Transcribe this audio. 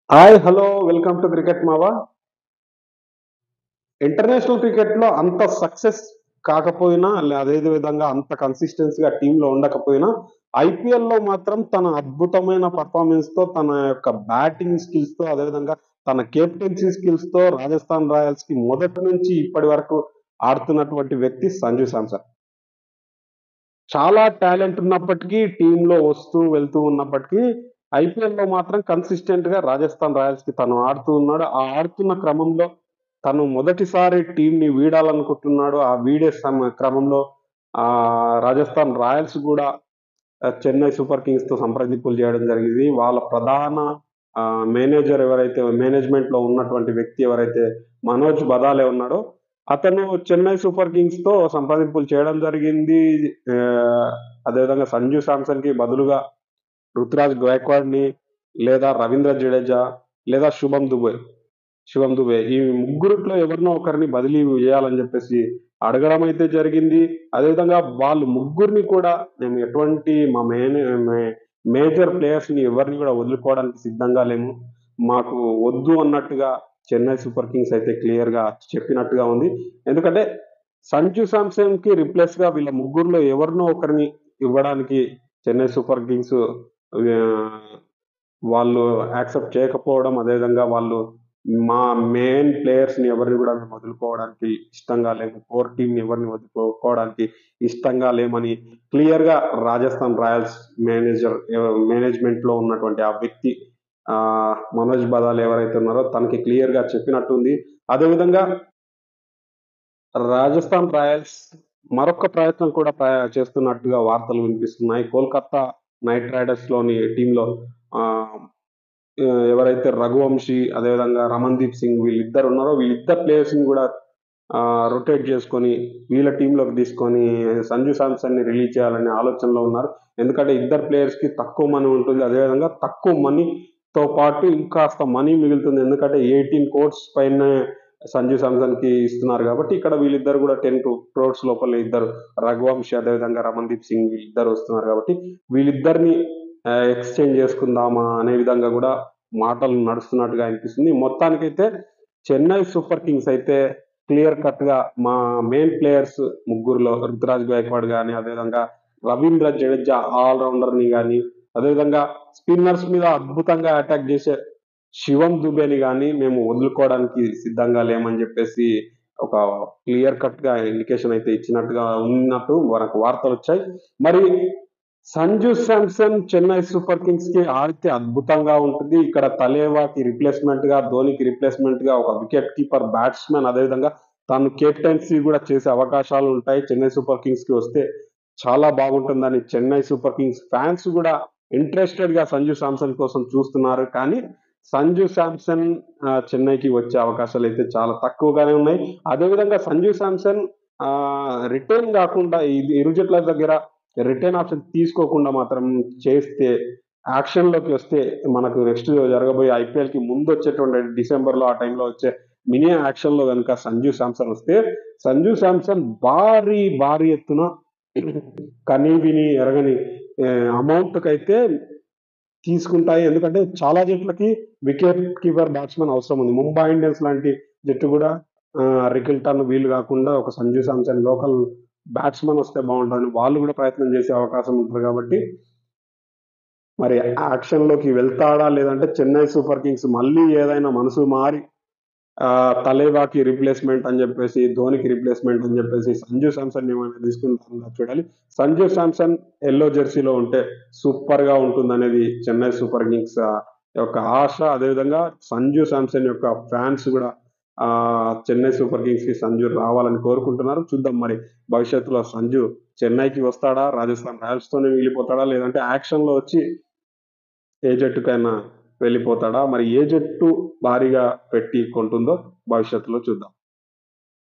Hi hello welcome to cricket మావా. International cricket లో అంత సక్సెస్ కాకపోయినా అదే విధంగా అంత కన్సిస్టెన్సీగా టీంలో ఉండకపోయినా ఐపీఎల్ లో మాత్రం తన అద్భుతమైన పర్ఫార్మెన్స్ తో తన యొక్క బ్యాటింగ్ స్కిల్స్ తో అదేవిధంగా తన కెప్టెన్సీ స్కిల్స్ తో రాజస్థాన్ రాయల్స్ కి మొదటి నుంచి ఇప్పటి వరకు ఆడుతున్నటువంటి వ్యక్తి సంజు శాంసన్. చాలా టాలెంట్ ఉన్నప్పటికీ టీంలో వస్తూ వెళ్తూ ఉన్నప్పటికీ ఐపీఎల్‌లో మాత్రం కన్సిస్టెంట్‌గా రాజస్థాన్ రాయల్స్‌కి తను ఆడుతూ ఉన్నాడు. ఆ ఆడుతున్న క్రమంలో తను మొదటిసారి టీమ్‌ని వీడాలనుకుంటున్నాడు. ఆ వీడే క్రమంలో రాజస్థాన్ రాయల్స్ గూడా చెన్నై సూపర్ కింగ్స్‌తో సంప్రదింపులు చేయడం జరిగింది. వాళ్ళ ప్రధాన మేనేజర్ ఎవరైతే మేనేజ్‌మెంట్‌లో ఉన్నటువంటి వ్యక్తి ఎవరైతే మనోజ్ బదాలే ఉన్నాడో, అతను చెన్నై సూపర్ కింగ్స్‌తో సంప్రదింపులు చేయడం జరిగింది. అదేవిధంగా సంజు శాంసన్‌కి బదులుగా రుతురాజ్ గైక్వాడ్‌ని లేదా రవీంద్ర జడేజా లేదా శుభం దుబే ఈ ముగ్గురిట్లో ఎవరినో ఒకరిని బదిలీ చేయాలని చెప్పేసి అడగడం అయితే జరిగింది. అదేవిధంగా వాళ్ళు ముగ్గురిని కూడా మేము ఎటువంటి మా మేజర్ ప్లేయర్స్‌ని ఎవరిని కూడా వదులుకోవడానికి సిద్ధంగా లేము. మాకు వద్దు అన్నట్టుగా చెన్నై సూపర్ కింగ్స్ అయితే క్లియర్‌గా చెప్పినట్టుగా ఉంది. ఎందుకంటే సంజు శాంసన్‌కి రిప్లేస్‌గా వీళ్ళ ముగ్గురిలో ఎవరినో ఒకరిని ఇవ్వడానికి చెన్నై సూపర్ కింగ్స్ ఆహ్, వాళ్ళు యాక్సెప్ట్ చేయకపోవడం, అదేవిధంగా వాళ్ళు మా మెయిన్ ప్లేయర్స్‌ని ఎవరిని గూడా మేము వదులుకోవడానికి ఇష్టంగా లేము. కోర్ టీమ్‌ని ఎవరిని వదులుకోవడానికి ఇష్టంగా లేమని క్లియర్‌గా రాజస్థాన్ రాయల్స్ మేనేజ్‌మెంట్‌లో ఉన్నటువంటి ఆ వ్యక్తి మనోజ్ బదాల్ ఎవరైతే ఉన్నారో తనకి క్లియర్‌గా చెప్పినట్టుంది. అదేవిధంగా రాజస్థాన్ రాయల్స్ మరొక ప్రయత్నం కూడా చేస్తున్నట్టుగా వార్తలు వినిపిస్తున్నాయి. కోల్‌కత్తా నైట్ రైడర్స్‌లోని టీమ్‌లో ఆహ్, ఎవరైతే రఘువంశీ, అదేవిధంగా రమణ్‌దీప్ సింగ్ వీళ్ళిద్దరున్నారో వీళ్ళిద్దరు ప్లేయర్స్‌ని గూడా రొటేట్ చేసుకొని వీళ్ళ టీమ్‌లోకి తీసుకొని సంజు శాంసన్‌ని రిలీజ్ చేయాలనే ఆలోచనలో ఉన్నారు. ఎందుకంటే ఇద్దరు ప్లేయర్స్‌కి తక్కువ మనీ ఉంటుంది. అదేవిధంగా తక్కువ మనీతో పాటు ఇంకాస్త మనీ మిగులుతుంది. ఎందుకంటే 18 కోర్స్ పైనే సంజు శాంసన్‌కి ఇస్తున్నారు కాబట్టి ఇక్కడ వీళ్ళిద్దరు కూడా 10 క్రోర్స్ లోపలే ఇద్దరు రఘువంశీ అదేవిధంగా రమణ్‌దీప్ సింగ్ వీళ్ళిద్దరు వస్తున్నారు కాబట్టి వీళ్ళిద్దరిని ఎక్స్‌చేంజ్ చేసుకుందామా అనే విధంగా కూడా మాటలు నడుస్తున్నట్టుగా అనిపిస్తుంది. మొత్తానికైతే చెన్నై సూపర్ కింగ్స్ అయితే క్లియర్ కట్‌గా మా మెయిన్ ప్లేయర్స్ ముగ్గురులో రుతురాజ్ గైక్వాడ్ గాని, అదేవిధంగా రవీంద్ర జడేజా ఆల్ రౌండర్‌ని గాని, అదేవిధంగా స్పిన్నర్స్ మీద అద్భుతంగా అటాక్ చేసే శివం దుబేని గాని మేము వదులుకోవడానికి సిద్ధంగా లేమని జెప్పేసి ఒక క్లియర్ కట్‌గా ఇండికేషన్ అయితే ఇచ్చినట్టుగా ఉన్నట్టు మనకు వార్తలొచ్చాయి. మరి సంజు శాంసన్ చెన్నై సూపర్ కింగ్స్‌కి ఆడితే అద్భుతంగా ఉంటుంది. ఇక్కడ తలేవాకి రిప్లేస్‌మెంట్‌గా, ధోనికి రిప్లేస్‌మెంట్‌గా ఒక వికెట్ కీపర్ బ్యాట్స్‌మన్ అదేవిధంగా తను కెప్టెన్సీ గూడా చేసే అవకాశాలుంటాయి. చెన్నై సూపర్ కింగ్స్‌కి వస్తే చాలా బాగుంటుందని చెన్నై సూపర్ కింగ్స్ ఫ్యాన్స్ గూడా ఇంట్రెస్టెడ్‌గా సంజు శాంసన్ కోసం చూస్తున్నారు. కానీ సంజు శాంసన్ చెన్నైకి వచ్చే అవకాశాలైతే చాలా తక్కువగానే ఉన్నాయి. అదేవిధంగా సంజు శాంసన్ రిటర్న్ గాకుండా ఇది ఇరు జట్ల దగ్గర రిటర్న్ ఆప్షన్ తీసుకోకుండా మాత్రం చేస్తే యాక్షన్‌లోకి వస్తే మనకు నెక్స్ట్ జరగబోయే ఐపీఎల్‌కి ముందొచ్చేటువంటి డిసెంబర్‌లో ఆ టైంలో వచ్చే మినీ యాక్షన్‌లో గనుక సంజు శాంసన్ వస్తే, సంజు శాంసన్ భారీ ఎత్తున కనీవినీ ఎరగని అమౌంట్‌కైతే తీసుకుంటాయి. ఎందుకంటే చాలా జట్లకి వికెట్ కీపర్ బ్యాట్స్‌మన్ అవసరం ఉంది. ముంబై ఇండియన్స్ లాంటి జట్టు గూడా రికిల్టన్ వీళ్ళు గాకుండా ఒక సంజు శాంసన్ లోకల్ బ్యాట్స్‌మన్ వస్తే బావుంటదని వాళ్ళు గూడా ప్రయత్నం చేసే అవకాశం ఉంటది గాబట్టి, మరి యాక్షన్‌లోకి వెళ్తాడా? లేదంటే చెన్నై సూపర్ కింగ్స్ మళ్ళీ ఏదైనా మనసు మారి తలేవాకి రిప్లేస్‌మెంట్ అని జెప్పేసి, ధోనికి రిప్లేస్‌మెంట్ అని జెప్పేసి సంజు శాంసన్‌ని ఏమైనా తీసుకుంటారా చూడాలి. సంజు శాంసన్ యెల్లో జెర్సీలో ఉంటే సూపర్‌గా ఉంటుందనేది చెన్నై సూపర్ కింగ్స్ యొక్క ఆశ. అదేవిధంగా సంజు శాంసన్ యొక్క ఫ్యాన్స్ గూడా చెన్నై సూపర్ కింగ్స్‌కి సంజు రావాలని కోరుకుంటున్నారు. చూద్దాం మరి భవిష్యత్తులో సంజు చెన్నైకి వస్తాడా? రాజస్థాన్ రాయల్స్‌తోనే మిగిలిపోతాడా? లేదంటే యాక్షన్‌లో వచ్చి ఏ జట్టుకైనా వెళ్ళిపోతాడా? మరి ఏ జట్టు భారీగా పెట్టి కొంటుందో భవిష్యత్తులో చూద్దాం.